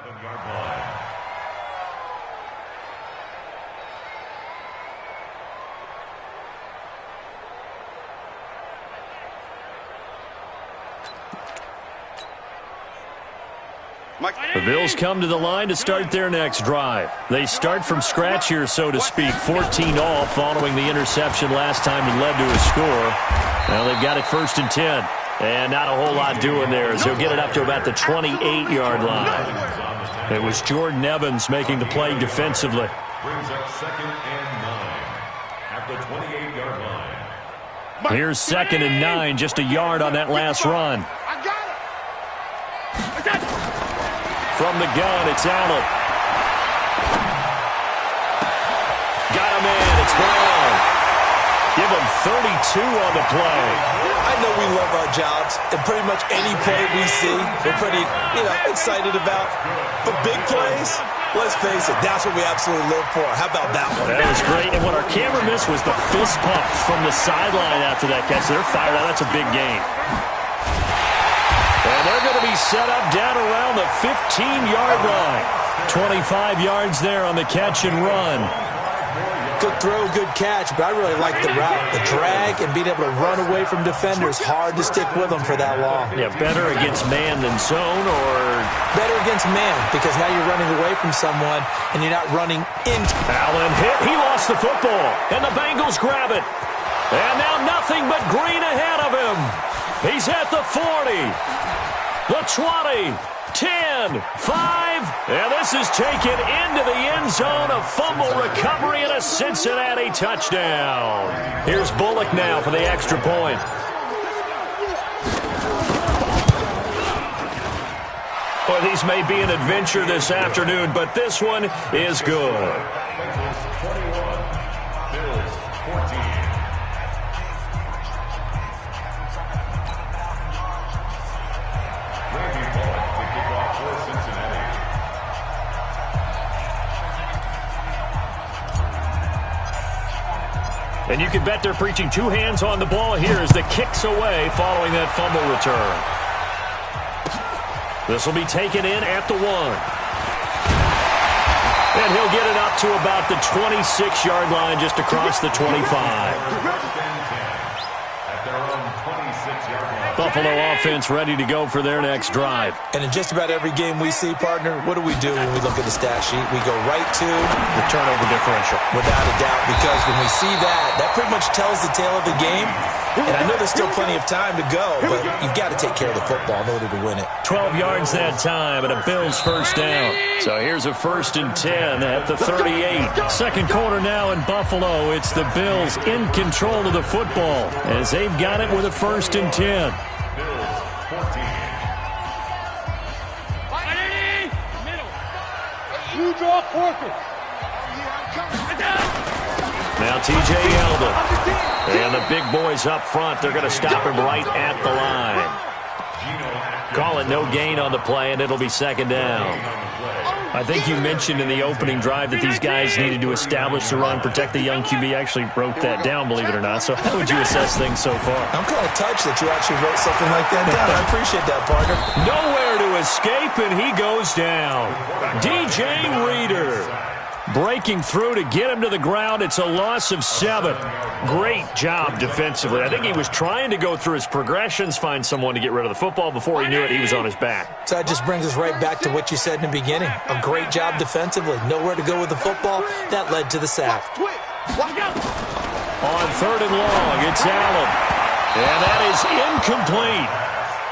The Bills come to the line to start their next drive. They start from scratch here, so to speak. 14-all following the interception last time it led to a score. Well, they've got it 1st and 10. And not a whole lot doing there as he'll get it up to about the 28-yard line. It was Jordan Evans making the play defensively. Brings up 2nd and 9 at the 28-yard line. Here's 2nd and 9, just a yard on that last run. From the gun, it's Allen. Got him in. It's Brown. Give him 32 on the play. I know we love our jobs, and pretty much any play we see, we're pretty, excited about. But big plays, let's face it, that's what we absolutely live for. How about that one? That was great. And what our camera missed was the fist pump from the sideline after that catch. They're fired out. That's a big game. And they're going to be set up down around the 15-yard line. 25 yards there on the catch and run. Good throw, good catch, but I really like the route. The drag and being able to run away from defenders. Hard to stick with them for that long. Yeah, better against man than zone, or? Better against man, because now you're running away from someone and you're not running into. Allen hit. He lost the football, and the Bengals grab it. And now nothing but green ahead of him. He's at the 40. The 20, 10, 5, and this is taken into the end zone. A fumble recovery and a Cincinnati touchdown. Here's Bullock now for the extra point. Well, these may be an adventure this afternoon, but this one is good. And you can bet they're preaching two hands on the ball here as the kick's away following that fumble return. This will be taken in at the 1. And he'll get it up to about the 26-yard line just across the 25. Buffalo offense ready to go for their next drive. And in just about every game we see, partner, what do we do when we look at the stat sheet? We go right to the turnover differential. Without a doubt, because when we see that, that pretty much tells the tale of the game. And I know there's still plenty of time to go, but you've got to take care of the football in order to win it. 12 yards that time, and a Bills first down. So here's a 1st and 10 at the 38. Second quarter now in Buffalo. It's the Bills in control of the football as they've got it with a 1st and 10. Now T.J. Yeldon. And the big boys up front, they're going to stop him right at the line. Call it no gain on the play, and it'll be 2nd down. I think you mentioned in the opening drive that these guys needed to establish the run, protect the young QB. I actually wrote that down, believe it or not. So how would you assess things so far? I'm kind of touched that you actually wrote something like that down. I appreciate that, partner. Nowhere to escape, and he goes down. DJ Reader breaking through to get him to the ground. It's a loss of 7. Great job defensively. I think he was trying to go through his progressions, find someone to get rid of the football. Before he knew it, he was on his back. So that just brings us right back to what you said in the beginning. A great job defensively. Nowhere to go with the football. That led to the sack. On 3rd and long, it's Allen. And that is incomplete.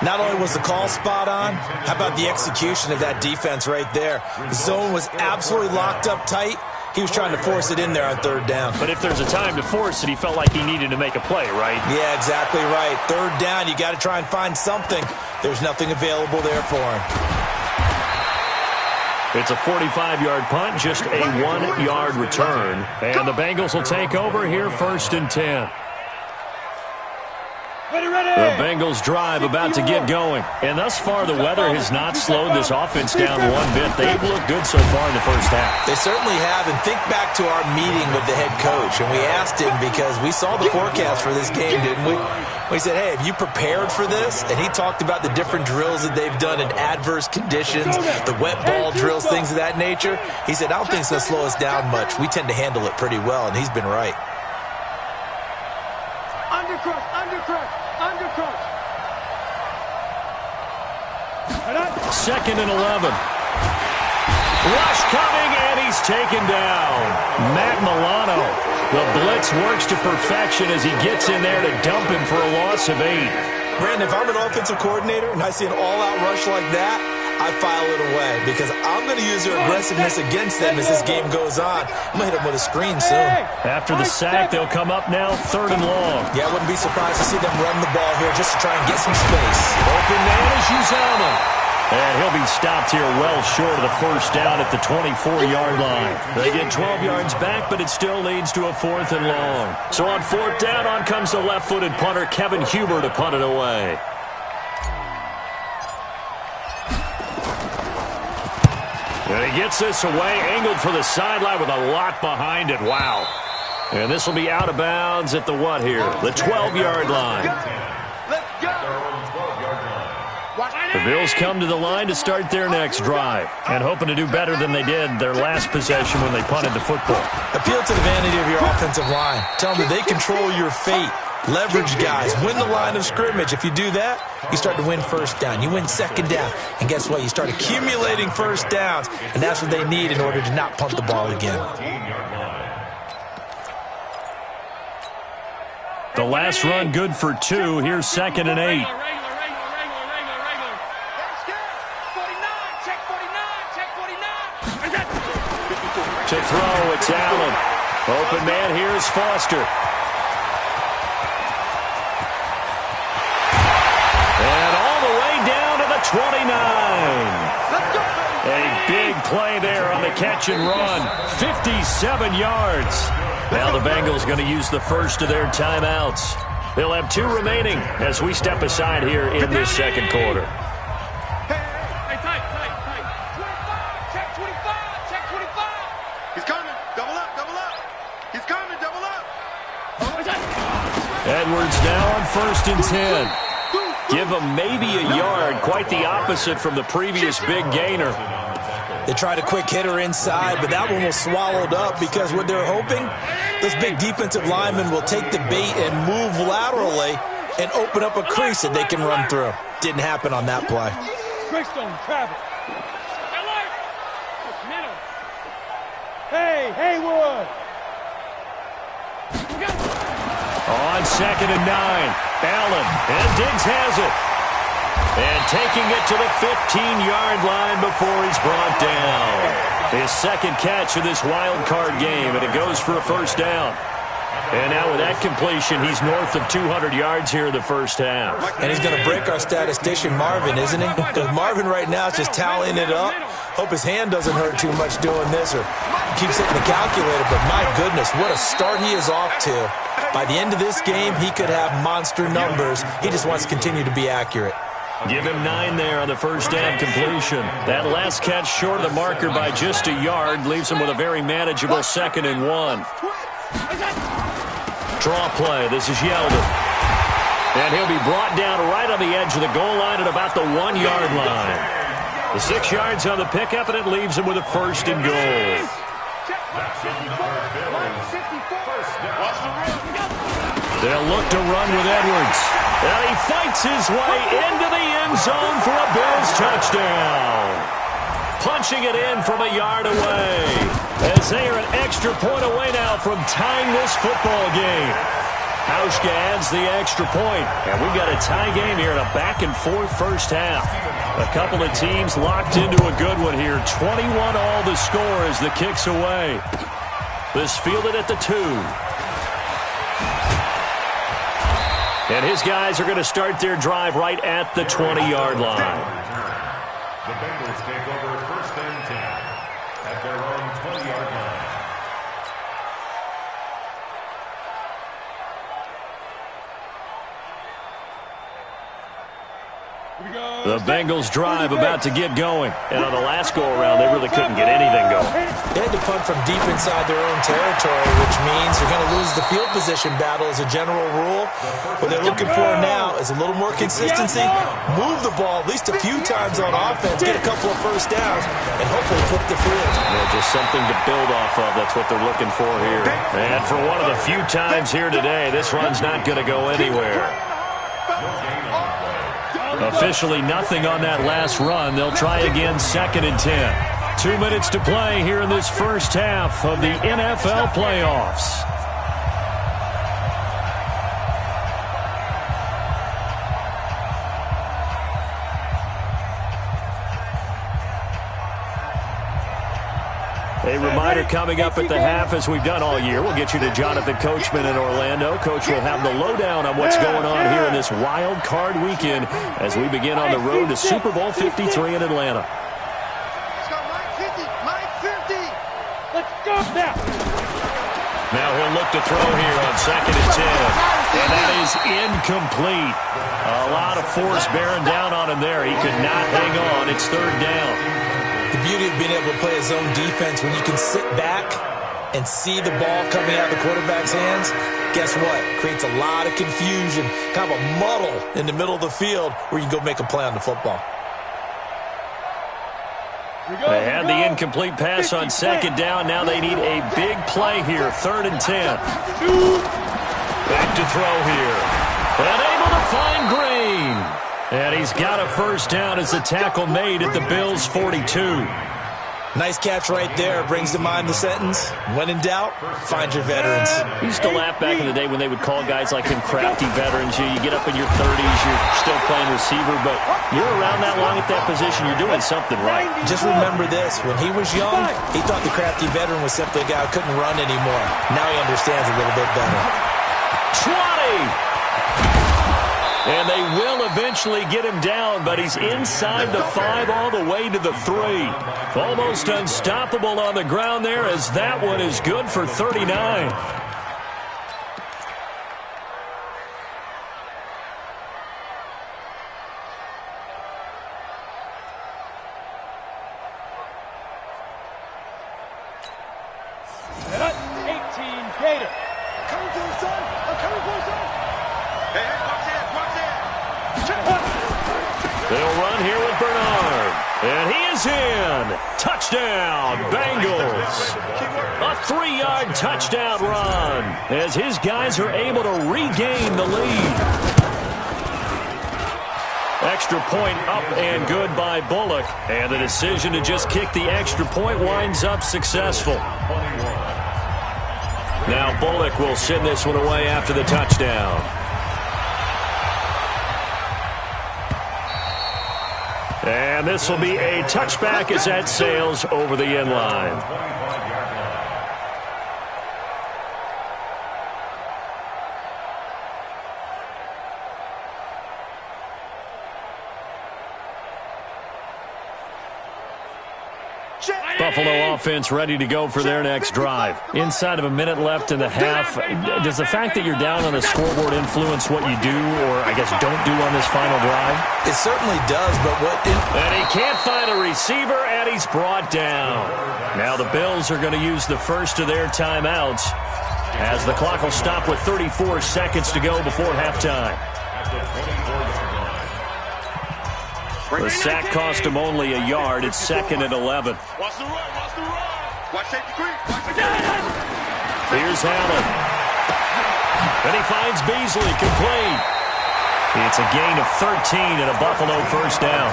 Not only was the call spot on, how about the execution of that defense right there? The zone was absolutely locked up tight. He was trying to force it in there on 3rd down. But if there's a time to force it, he felt like he needed to make a play, right? Yeah, exactly right. 3rd down, you got to try and find something. There's nothing available there for him. It's a 45-yard punt, just a 1-yard return. And the Bengals will take over here 1st and 10. The Bengals drive about to get going. And thus far, the weather has not slowed this offense down one bit. They've looked good so far in the first half. They certainly have. And think back to our meeting with the head coach. And we asked him because we saw the forecast for this game, didn't we? We said, hey, have you prepared for this? And he talked about the different drills that they've done in adverse conditions, the wet ball drills, things of that nature. He said, I don't think it's going to slow us down much. We tend to handle it pretty well, and he's been right. Undercrush, undercrush, undercrush. 2nd and 11. Rush coming, and he's taken down. Matt Milano. The blitz works to perfection as he gets in there to dump him for a loss of 8. Brandon, if I'm an offensive coordinator and I see an all-out rush like that, I file it away because I'm going to use their aggressiveness against them as this game goes on. I'm going to hit them with a screen soon. After the sack, they'll come up now 3rd and long. Yeah, I wouldn't be surprised to see them run the ball here just to try and get some space. Open man is Uzomah. And he'll be stopped here well short of the first down at the 24-yard line. They get 12 yards back, but it still leads to a 4th and long. So on 4th down, on comes the left-footed punter, Kevin Huber, to punt it away. And he gets this away, angled for the sideline with a lot behind it. Wow. And this will be out of bounds at the what here? The 12-yard line. Let's go. The Bills come to the line to start their next drive and hoping to do better than they did their last possession when they punted the football. Appeal to the vanity of your offensive line. Tell them that they control your fate. Leverage guys. Win the line of scrimmage. If you do that, you start to win first down. You win 2nd down. And guess what? You start accumulating first downs. And that's what they need in order to not punt the ball again. The last run good for 2. Here's 2nd and 8. To throw, it's Allen. Open man, here's Foster. And all the way down to the 29. A big play there on the catch and run. 57 yards. Now the Bengals going to use the first of their timeouts. They'll have 2 remaining as we step aside here in this 2nd quarter. Edwards now on 1st and 10. Give him maybe a yard. Quite the opposite from the previous big gainer. They tried a quick hitter inside, but that one was swallowed up because what they're hoping, this big defensive lineman will take the bait and move laterally and open up a crease that they can run through. Didn't happen on that play. Hey, Haywood. On 2nd and 9, Allen, and Diggs has it. And taking it to the 15-yard line before he's brought down. His 2nd catch of this wild card game, and it goes for a first down. And now with that completion, he's north of 200 yards here in the first half. And he's going to break our statistician, Marvin, isn't he? Because Marvin right now is just tallying it up. Hope his hand doesn't hurt too much doing this or keeps hitting the calculator. But my goodness, what a start he is off to. By the end of this game, he could have monster numbers. He just wants to continue to be accurate. Give him 9 there on the first down completion. That last catch short of the marker by just a yard leaves him with a very manageable 2nd and 1. Draw play. This is Yeldon. And he'll be brought down right on the edge of the goal line at about the 1-yard line. The 6 yards on the pickup, and it leaves him with a 1st and goal. They'll look to run with Edwards. And he fights his way into the end zone for a Bills touchdown. Punching it in from a yard away. As they are an extra point away now from tying this football game. Hauschka adds the extra point. And we've got a tie game here in a back-and-forth first half. A couple of teams locked into a good one here. 21 all the score as the kick's away. This fielded at the 2. And his guys are going to start their drive right at the 20-yard line. The Bengals take over 1st and 10 at their own 20-yard line. The Bengals drive about to get going. And on the last go-around, they really couldn't get anything going. They had to punt from deep inside their own territory, which means you're going to lose the field position battle as a general rule. What they're looking for now is a little more consistency. Move the ball at least a few times on offense, get a couple of first downs, and hopefully flip the field. Yeah, just something to build off of. That's what they're looking for here. And for one of the few times here today, this run's not going to go anywhere. Officially nothing on that last run. They'll try again, 2nd and 10. 2 minutes to play here in this first half of the NFL playoffs. A reminder coming up at the half, as we've done all year. We'll get you to Jonathan Coachman in Orlando. Coach will have the lowdown on what's going on here in this wild card weekend as we begin on the road to Super Bowl 53 in Atlanta. Let's go, Mike 50. Let's go now. Now he'll look to throw here on 2nd and 10. And that is incomplete. A lot of force bearing down on him there. He could not hang on. It's 3rd down. The beauty of being able to play a zone defense when you can sit back and see the ball coming out of the quarterback's hands, guess what? Creates a lot of confusion, kind of a muddle in the middle of the field where you can go make a play on the football. They had the incomplete pass on 2nd down. Now they need a big play here, 3rd and 10. Back to throw here. And able to find Green. And he's got a first down as the tackle made at the Bills' 42. Nice catch right there. Brings to mind the sentence, when in doubt, find your veterans. He used to laugh back in the day when they would call guys like him crafty veterans. You get up in your 30s, you're still playing receiver, but you're around that long at that position, you're doing something right. Just remember this. When he was young, he thought the crafty veteran was simply a guy who couldn't run anymore. Now he understands a little bit better. 20! And they will eventually get him down, but he's inside the 5 all the way to the 3. Almost unstoppable on the ground there, as that one is good for 39. Gator. Coming for the son. I'm coming for the son. Hey, watch that. They'll run here with Bernard. And he is in. Touchdown, Bengals. A 3-yard touchdown run as his guys are able to regain the lead. Extra point up and good by Bullock. And the decision to just kick the extra point winds up successful. Now Bullock will send this one away after the touchdown. And this will be a touchback as that sails over the end line. Buffalo offense ready to go for their next drive. Inside of a minute left in the half, does the fact that you're down on the scoreboard influence what you do, or I guess don't do on this final drive? It certainly does, but what... And he can't find a receiver, and he's brought down. Now the Bills are going to use the first of their timeouts as the clock will stop with 34 seconds to go before halftime. The sack cost him only a yard. It's 2nd and 11. Watch the run. Watch safety creep. Here's Allen. And he finds Beasley complete. It's a gain of 13 and a Buffalo first down.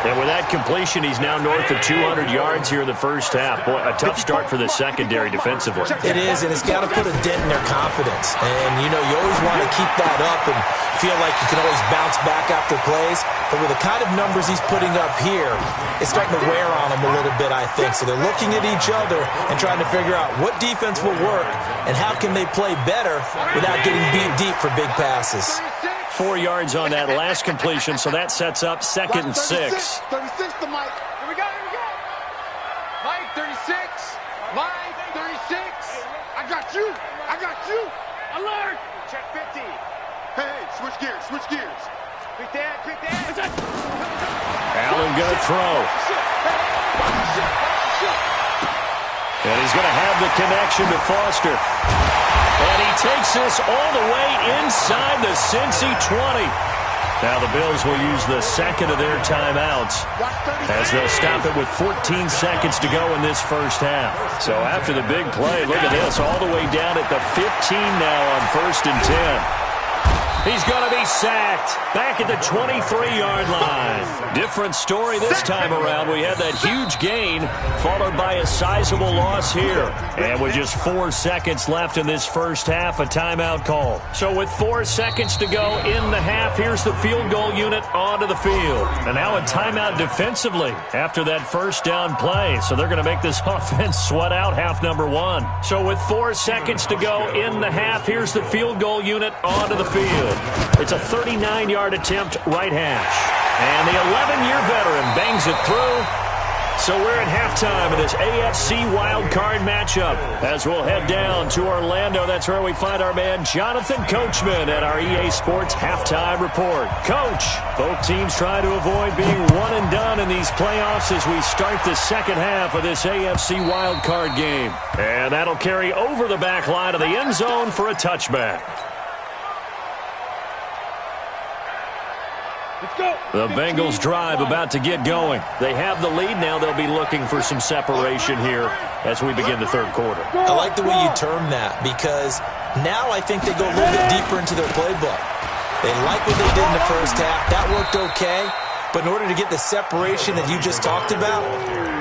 And with that completion, he's now north of 200 yards here in the first half. Boy, a tough start for the secondary defensively. It is, and it's got to put a dent in their confidence. And, you know, you always want to keep that up and feel like you can always bounce back after plays. But with the kind of numbers he's putting up here, it's starting to wear on them a little bit, I think. So they're looking at each other and trying to figure out what defense will work and how can they play better without getting beat deep for big passes. 4 yards on that last completion, so that sets up 2nd and 6. 36 to Mike. Here we go. Mike, 36. Mike, 36. I got you. Alert. Check 50. Hey, switch gears. Allen going to throw. And he's going to have the connection to Foster. And he takes this all the way inside the Cincy 20. Now the Bills will use the second of their timeouts as they'll stop it with 14 seconds to go in this first half. So after the big play, look at this, all the way down at the 15 now on 1st and 10. He's going to be sacked back at the 23-yard line. Different story this time around. We had that huge gain followed by a sizable loss here. And with just 4 seconds left in this first half, a timeout call. So with 4 seconds to go in the half, here's the field goal unit onto the field. And now a timeout defensively after that first down play. So they're going to make this offense sweat out half number 1. So with 4 seconds to go in the half, here's the field goal unit onto the field. It's a 39-yard attempt right hash. And the 11-year veteran bangs it through. So we're at halftime of this AFC wildcard matchup. As we'll head down to Orlando, that's where we find our man Jonathan Coachman at our EA Sports Halftime Report. Coach, both teams try to avoid being one and done in these playoffs as we start the second half of this AFC wildcard game. And that'll carry over the back line of the end zone for a touchback. The Bengals drive about to get going. They have the lead now. They'll be looking for some separation here as we begin the third quarter. I like the way you term that because now I think they go a little bit deeper into their playbook. They like what they did in the first half. That worked okay. But in order to get the separation that you just talked about,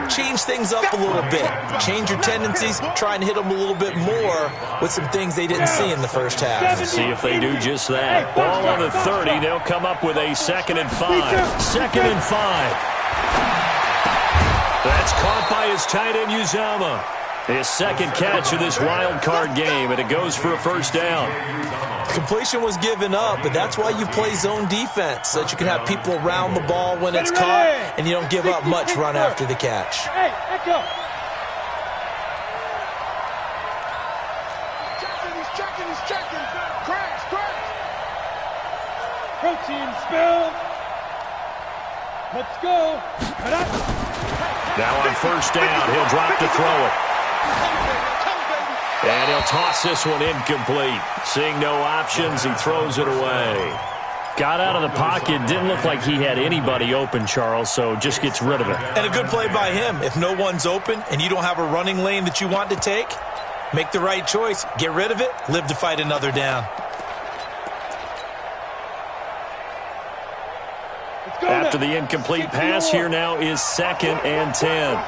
change things up a little bit. Change your tendencies. Try and hit them a little bit more with some things they didn't see in the first half. See if they do just that. Ball on the 30. They'll come up with a 2nd and 5. 2nd and 5. That's caught by his tight end, Uzama. His second catch of this wild card game, and it goes for a first down. Completion was given up, but that's why you play zone defense, so that you can have people around the ball when it's caught, and you don't give up much run after the catch. Hey, let go. He's checking. Cracks. Protein spill. Let's go. Now on first down, he'll drop to throw it. And he'll toss this one incomplete. Seeing no options, he throws it away. Got out of the pocket. Didn't look like he had anybody open, Charles, so just gets rid of it. And a good play by him. If no one's open and you don't have a running lane that you want to take, make the right choice. Get rid of it. Live to fight another down. After the incomplete pass, here now is 2nd and 10.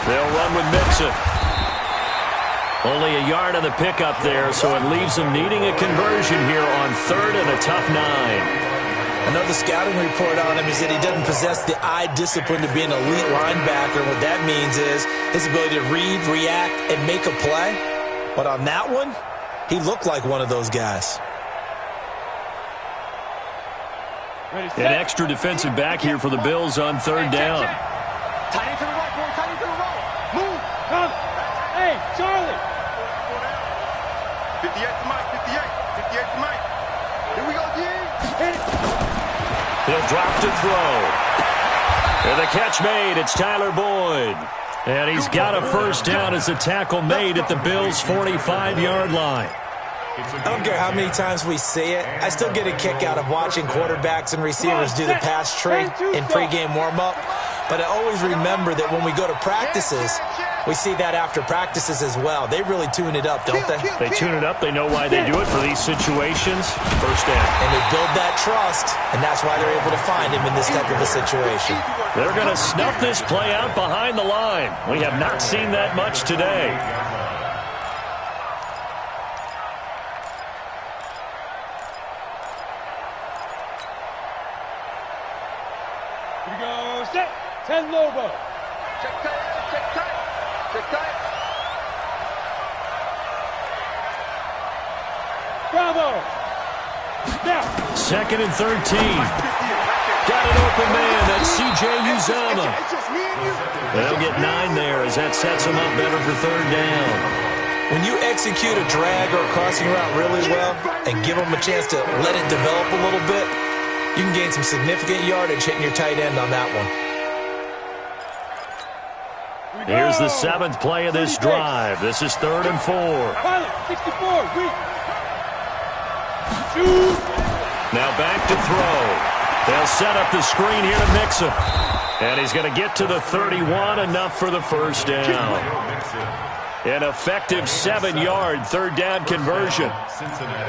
They'll run with Mixon. Only a yard on the pickup there, so it leaves them needing a conversion here on 3rd and a tough 9. I know the scouting report on him is that he doesn't possess the eye discipline to be an elite linebacker. What that means is his ability to read, react, and make a play. But on that one, he looked like one of those guys. An extra defensive back here for the Bills on 3rd down. Tight end to the right, boy. Tight end to the right. Move. Come. Hey, Charlie. 58 to Mike. 58 to Mike. Here we go, D. He'll drop to throw. And the catch made. It's Tyler Boyd. And he's got a first down as the tackle made at the Bills' 45-yard line. I don't care how many times we see it. I still get a kick out of watching quarterbacks and receivers do the pass tree in pregame warm-up. But I always remember that when we go to practices, we see that after practices as well. They really tune it up, don't they? They tune it up. They know why they do it for these situations. First down. And they build that trust, and that's why they're able to find him in this type of a situation. They're going to snuff this play out behind the line. We have not seen that much today. Here we go. Set. 10 Lobo. Check tight. Bravo. Now. 2nd and 13. Got an open man. That's C.J. Uzomah. They'll get 9 there as that sets them up better for 3rd down. When you execute a drag or a crossing route really well and give them a chance to let it develop a little bit, you can gain some significant yardage hitting your tight end on that one. Here's the 7th play of this drive. This is 3rd and 4. Pilot, 64, weak. Shoot. Now back to throw. They'll set up the screen here to Mixon. And he's going to get to the 31, enough for the 1st down. An effective 7-yard 3rd down conversion.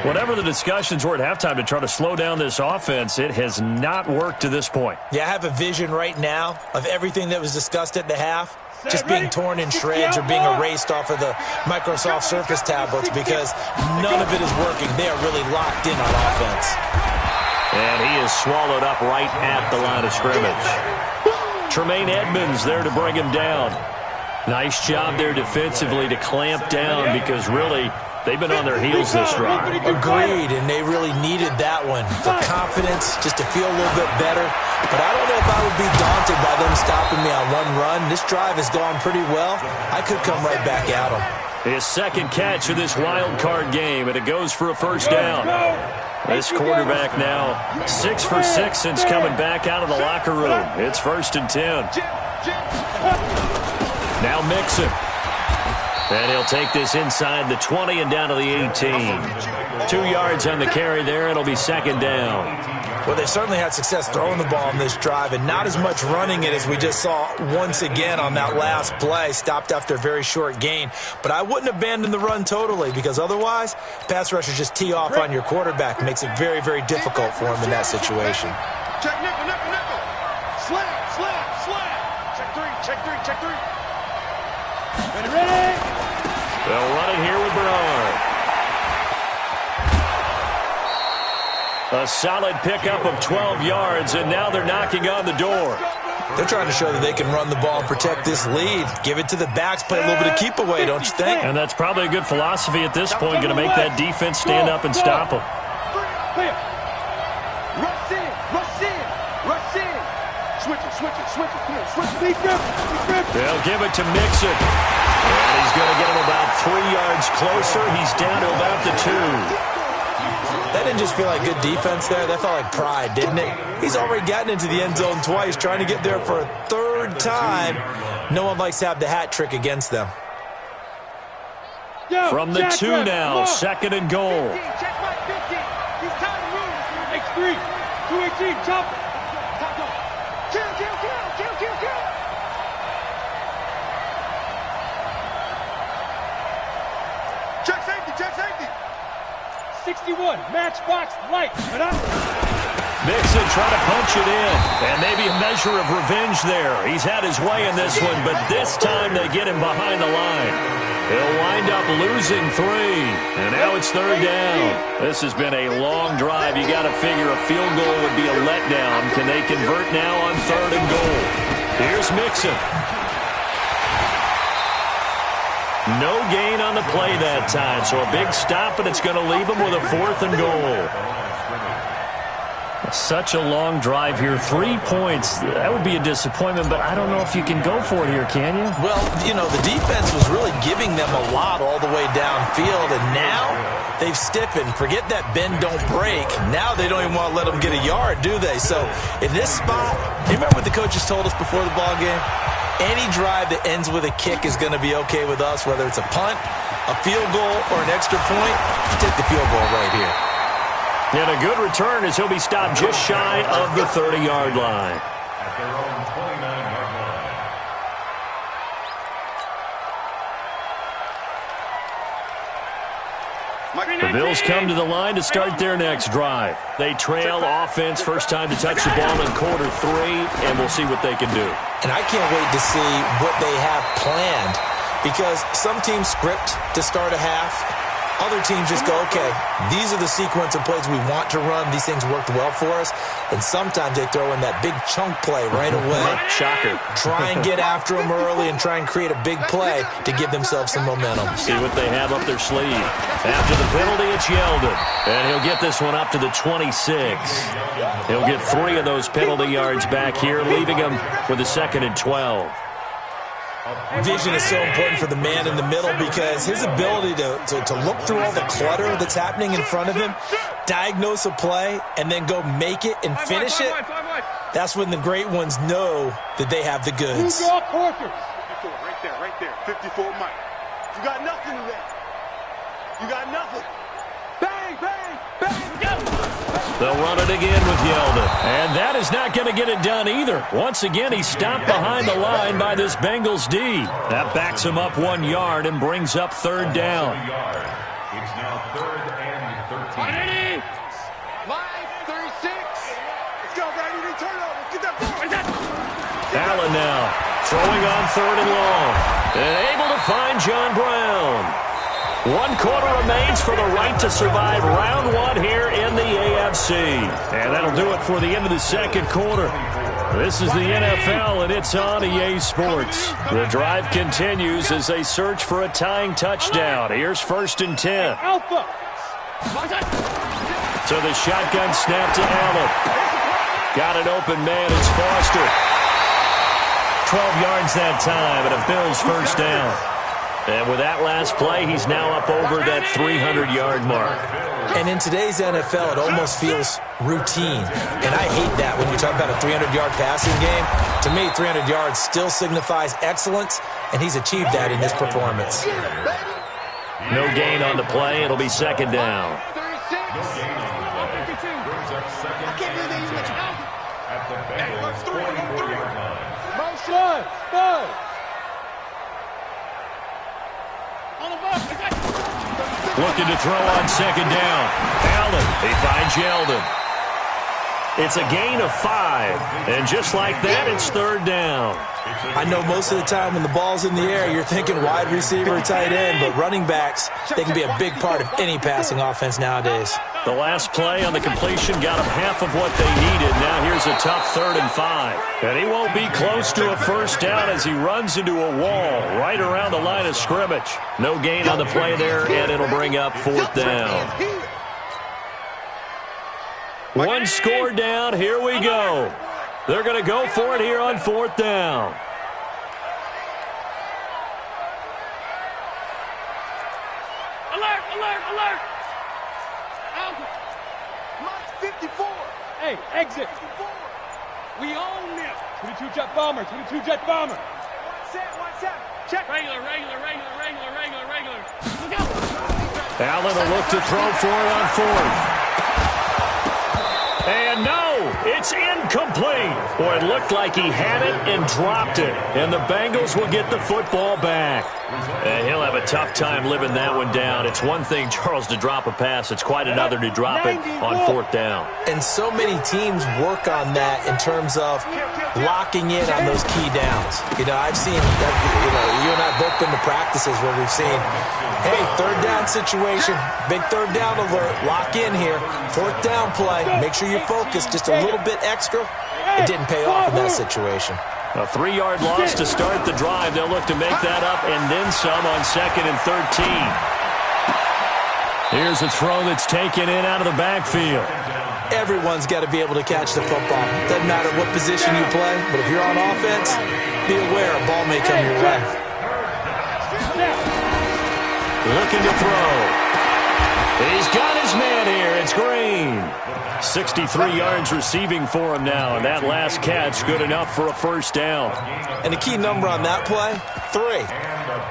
Whatever the discussions were at halftime to try to slow down this offense, it has not worked to this point. Yeah, I have a vision right now of everything that was discussed at the half just being torn in shreds or being erased off of the Microsoft Surface tablets because none of it is working. They are really locked in on offense. And he is swallowed up right at the line of scrimmage. Tremaine Edmonds there to bring him down. Nice job there defensively to clamp down because really they've been on their heels this drive. Agreed, and they really needed that one for confidence, just to feel a little bit better. But I don't know if I would be daunted by them stopping me on one run. This drive has gone pretty well. I could come right back at them. His 2nd catch of this wild card game, and it goes for a 1st down. This quarterback now 6 for 6 since coming back out of the locker room. It's 1st and 10. Now Mixon. And he'll take this inside the 20 and down to the 18. 2 yards on the carry there. It'll be 2nd down. Well, they certainly had success throwing the ball on this drive and not as much running it as we just saw once again on that last play. Stopped after a very short gain. But I wouldn't abandon the run totally because otherwise, pass rushers just tee off on your quarterback. Makes it very, very difficult for him in that situation. Check nickel, nickel, nickel. Slap, slap, slap. Check 3, check 3, check 3. Ready? They'll run it here with Bernard. A solid pickup of 12 yards, and now they're knocking on the door. They're trying to show that they can run the ball and protect this lead. Give it to the backs, play a little bit of keep away, don't you think? And that's probably a good philosophy at this point, going to make that defense stand up and stop them. Rush in, rush in, rush in. Switch it, switch it, switch it. Come on, switch it. Deep grip, deep grip. They'll give it to Mixon. And he's going to get him about 3 yards closer. He's down to about the 2. That didn't just feel like good defense there. That felt like pride, didn't it? He's already gotten into the end zone twice, trying to get there for a 3rd time. No one likes to have the hat trick against them. From the 2 now, 2nd and goal. 15, check my 15. He's tired of moving. X3, 218, jump. Kill, kill, kill, kill, kill, kill. Check safety, check safety. 61, matchbox light. Mixon trying to punch it in, and maybe a measure of revenge there. He's had his way in this one, but this time they get him behind the line. He'll wind up losing 3, and now it's 3rd down. This has been a long drive. You got to figure a field goal would be a letdown. Can they convert now on 3rd and goal? Here's Mixon. No gain on the play that time, so a big stop, and it's going to leave them with a 4th and goal. Such a long drive here. 3 points. That would be a disappointment, but I don't know if you can go for it here, can you? Well, you know, the defense was really giving them a lot all the way downfield, and now they've stiffened. Forget that bend, don't break. Now they don't even want to let them get a yard, do they? So in this spot, you remember what the coaches told us before the ball game? Any drive that ends with a kick is going to be okay with us, whether it's a punt, a field goal, or an extra point. Take the field goal right here. And a good return as he'll be stopped just shy of the 30-yard line. At their own 29-yard line. The Bills come to the line to start their next drive. They trail offense, first time to touch the ball in quarter 3, and we'll see what they can do. And I can't wait to see what they have planned, because some teams script to start a half, Other teams just go, okay, these are the sequence of plays we want to run. These things worked well for us. And sometimes they throw in that big chunk play right away. Shocker. Try and get after them early and try and create a big play to give themselves some momentum. See what they have up their sleeve. After the penalty, it's Yeldon. And he'll get this one up to the 26. He'll get 3 of those penalty yards back here, leaving him with a 2nd and 12. Vision is so important for the man in the middle because his ability to look through all the clutter that's happening in front of him, diagnose a play, and then go make it and finish it, that's when the great ones know that they have the goods. 54 quarters. 54, right there. 54 Mike. You got nothing in there. You got nothing. Bang, bang, bang, go. They'll run it again with Yeldon. And that is not going to get it done either. Once again, he's stopped behind the line by this Bengals D. That backs him up 1 yard and brings up 3rd down. It's now 3rd and 13. Live 36. Let's go, Brady. They turn over. Get that ball. Allen now throwing on 3rd and long. And able to find John Brown. 1 quarter remains for the right to survive round 1 here in the AFC. And that'll do it for the end of the 2nd quarter. This is the NFL, and it's on EA Sports. The drive continues as they search for a tying touchdown. Here's 1st and 10. Alpha. So the shotgun snap to Allen. Got an open man. It's Foster. 12 yards that time, and a Bills 1st down. And with that last play, he's now up over that 300-yard mark. And in today's NFL, it almost feels routine. And I hate that when you talk about a 300-yard passing game. To me, 300 yards still signifies excellence, and he's achieved that in this performance. No gain on the play. It'll be 2nd down. At the Bengals' 44-yard line. Motion. Go. Looking to throw on 2nd down. Allen, he finds Yeldon. It's a gain of 5. And just like that, it's 3rd down. I know most of the time when the ball's in the air, you're thinking wide receiver or tight end, but running backs, they can be a big part of any passing offense nowadays. The last play on the completion got them half of what they needed. Now here's a tough 3rd and 5. And he won't be close to a 1st down as he runs into a wall right around the line of scrimmage. No gain on the play there, and it'll bring up 4th down. 1 score down. Here we go. They're going to go for it here on 4th down. Alert, alert, alert. Mike 54. Hey, exit. We own this. 22 jet bomber, 22 jet bomber. One set. Check. Regular. Look out. Allen will look to throw for it on 4th. And no, it's incomplete. Boy, it looked like he had it and dropped it. And the Bengals will get the football back. And he'll have a tough time living that one down. It's one thing, Charles, to drop a pass. It's quite another to drop it on 4th down. And so many teams work on that in terms of locking in on those key downs. You know, I've seen, you and I both been to practices where we've seen, hey, 3rd down situation, big 3rd down alert, lock in here, 4th down play, make sure you focus just a little bit extra. It didn't pay off in that situation. A 3-yard loss to start the drive. They'll look to make that up and then some on 2nd and 13. Here's a throw that's taken in out of the backfield. Everyone's got to be able to catch the football. Doesn't matter what position you play, but if you're on offense, be aware a ball may come your way. Looking to throw. He's got his man here. It's Green. 63 yards receiving for him now, and that last catch good enough for a 1st down. And the key number on that play, 3.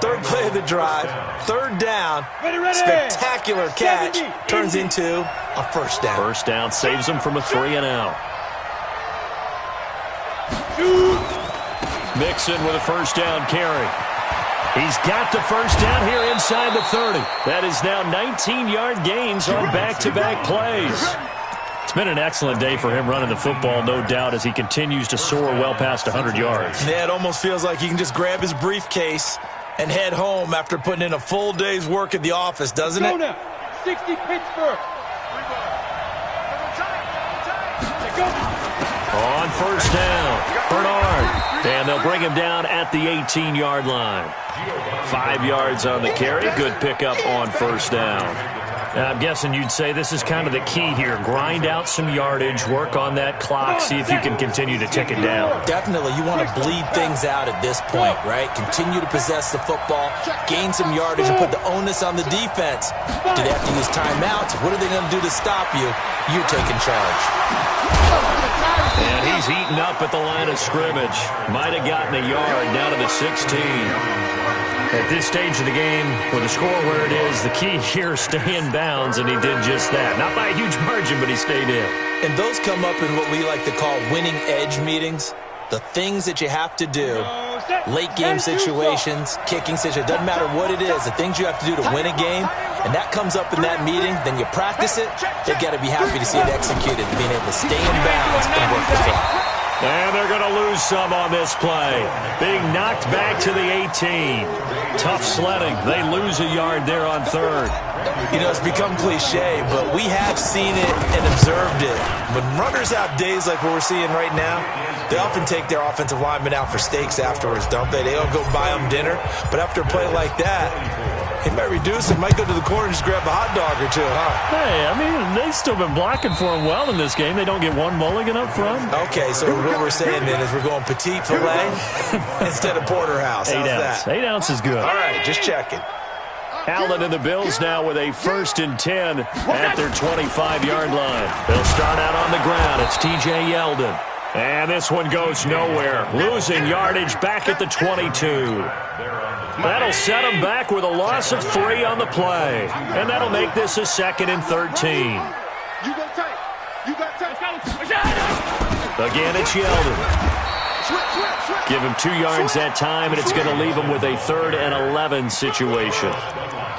3rd play of the drive, 3rd down, spectacular catch, turns into a 1st down. 1st down saves him from a 3-and-out. Mixon with a 1st down carry. He's got the 1st down here inside the 30. That is now 19-yard gains on back-to-back plays. It's been an excellent day for him running the football, no doubt, as he continues to soar well past 100 yards. Yeah, it almost feels like he can just grab his briefcase and head home after putting in a full day's work at the office, doesn't it? 60 Pittsburgh. On first down, Bernard. And they'll bring him down at the 18-yard line. 5 yards on the carry. Good pickup on first down. I'm guessing you'd say this is kind of the key here. Grind out some yardage, work on that clock, see if you can continue to tick it down. Definitely. You want to bleed things out at this point, right? Continue to possess the football, gain some yardage, and put the onus on the defense. Do they have to use timeouts? What are they going to do to stop you? You're taking charge. And he's heating up at the line of scrimmage. Might have gotten a yard down to the 16. At this stage of the game, with the score where it is, the key here is stay in bounds, and he did just that. Not by a huge margin, but he stayed in. And those come up in what we like to call winning edge meetings. The things that you have to do, late game situations, kicking situations, doesn't matter what it is, the things you have to do to win a game, and that comes up in that meeting, then you practice it, they've got to be happy to see it executed, being able to stay in bounds and work the clock. And they're going to lose some on this play. Being knocked back to the 18. Tough sledding. They lose a yard there on third. You know, it's become cliche, but we have seen it and observed it. When runners have days like what we're seeing right now, they often take their offensive linemen out for steaks afterwards, don't they? They don't go buy them dinner. But after a play like that, he might reduce it, might go to the corner and just grab a hot dog or two, huh? Hey, I mean, they've still been blocking for him well in this game. They don't get one mulligan up front. Okay, so what we're saying then is we're going petite filet instead of porterhouse. How's that? 8 ounce is good. All right, just checking. Allen and the Bills now with a 1st and 10 at their 25-yard line. They'll start out on the ground. It's T.J. Yeldon. And this one goes nowhere. Losing yardage back at the 22. That'll set them back with a loss of 3 on the play. And that'll make this a 2nd and 13. You got tight. You got tight. Again, it's Yeldon. Give him 2 yards that time, and it's going to leave him with a 3rd and 11 situation.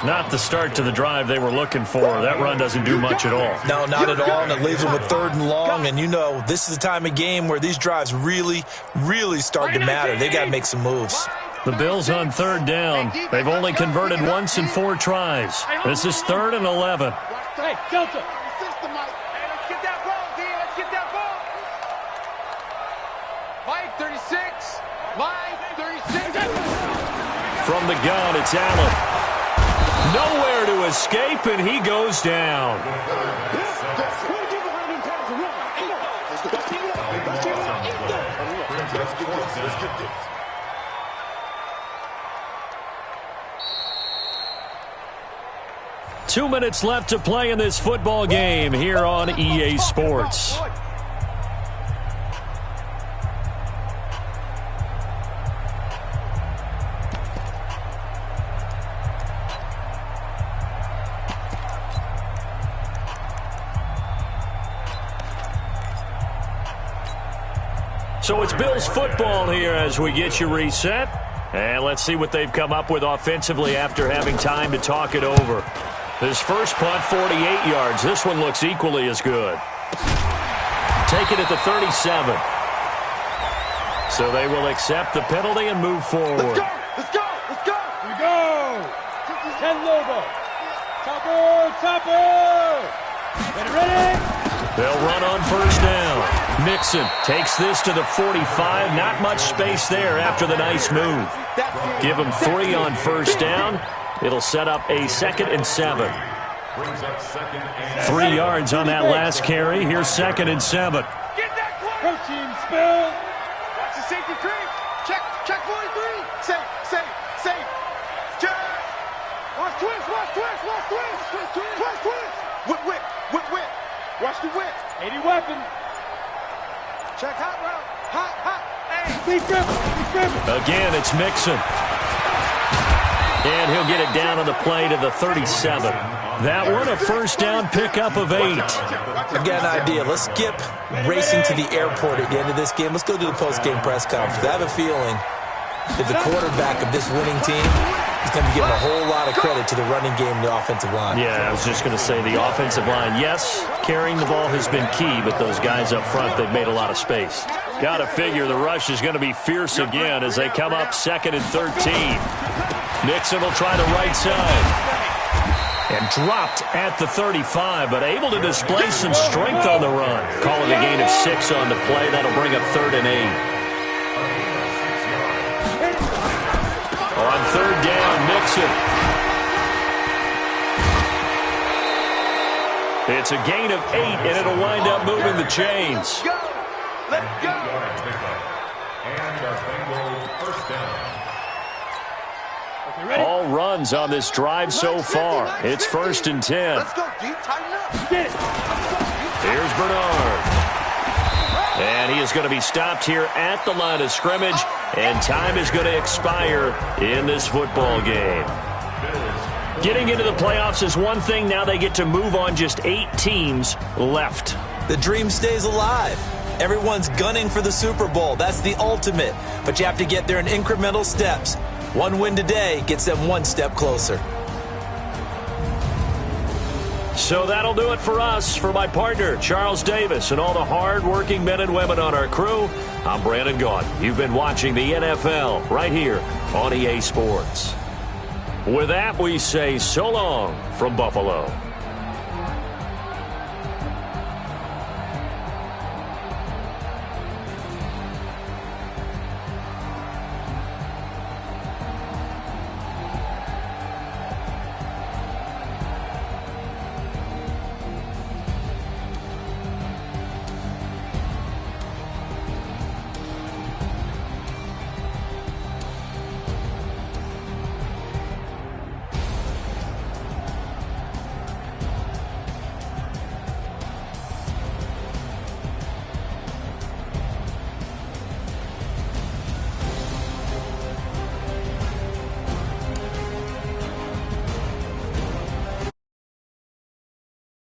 Not the start to the drive they were looking for. That run doesn't do much at all. No, not at all, and it leaves them with 3rd and long. And, you know, this is the time of game where these drives really, really start to matter. They got to make some moves. The Bills on 3rd down. They've only converted once in 4 tries. This is 3rd and 11. Hey, Delta. Hey, let's get that ball, D. Let's get that ball. Mike, 36. Mike, 36. From the gun, it's Allen. Nowhere to escape, and he goes down. Two minutes left to play in this football game here on EA Sports. So it's Bills football here as we get you reset. And let's see what they've come up with offensively after having time to talk it over. His first punt, 48 yards. This one looks equally as good. Take it at the 37. So they will accept the penalty and move forward. Let's go! Let's go! Let's go! Here we go! 10 logo. Topper! Get ready! They'll run on first down. Mixon takes this to the 45. Not much space there after the nice move. Give him 3 on first down. It'll set up a 2nd and 7. 3 yards on that last carry. Here's 2nd and 7. Get that clock! Protein spill! Watch the safety creep! Check 43! Safe! Check! Watch twist! Whip! Watch the whip! 80 weapon! Check hot route! Hot! Hey! Big grip! Again, it's Mixon. And he'll get it down on the play to the 37. That one, a first down pickup of 8. I've got an idea. Let's skip racing to the airport at the end of this game. Let's go to the post-game press conference. I have a feeling that the quarterback of this winning team is going to be giving a whole lot of credit to the running game and the offensive line. Yeah, I was just going to say the offensive line. Yes, carrying the ball has been key, but those guys up front, they've made a lot of space. Got to figure the rush is going to be fierce again as they come up 2nd and 13. Nixon will try the right side. And dropped at the 35, but able to display some strength on the run. Call it a gain of 6 on the play. That'll bring up 3rd and 8. On 3rd down, Nixon. It's a gain of 8, and it'll wind up moving the chains. Let's go. And the Bengals first down. All runs on this drive so far. It's 1st and 10. Let's go deep, tighten up. Here's Bernard. And he is going to be stopped here at the line of scrimmage, and time is going to expire in this football game. Getting into the playoffs is one thing. Now they get to move on. Just 8 teams left. The dream stays alive. Everyone's gunning for the Super Bowl. That's the ultimate. But you have to get there in incremental steps. One win today gets them one step closer. So that'll do it for us. For my partner, Charles Davis, and all the hard-working men and women on our crew, I'm Brandon Gaudin. You've been watching the NFL right here on EA Sports. With that, we say so long from Buffalo.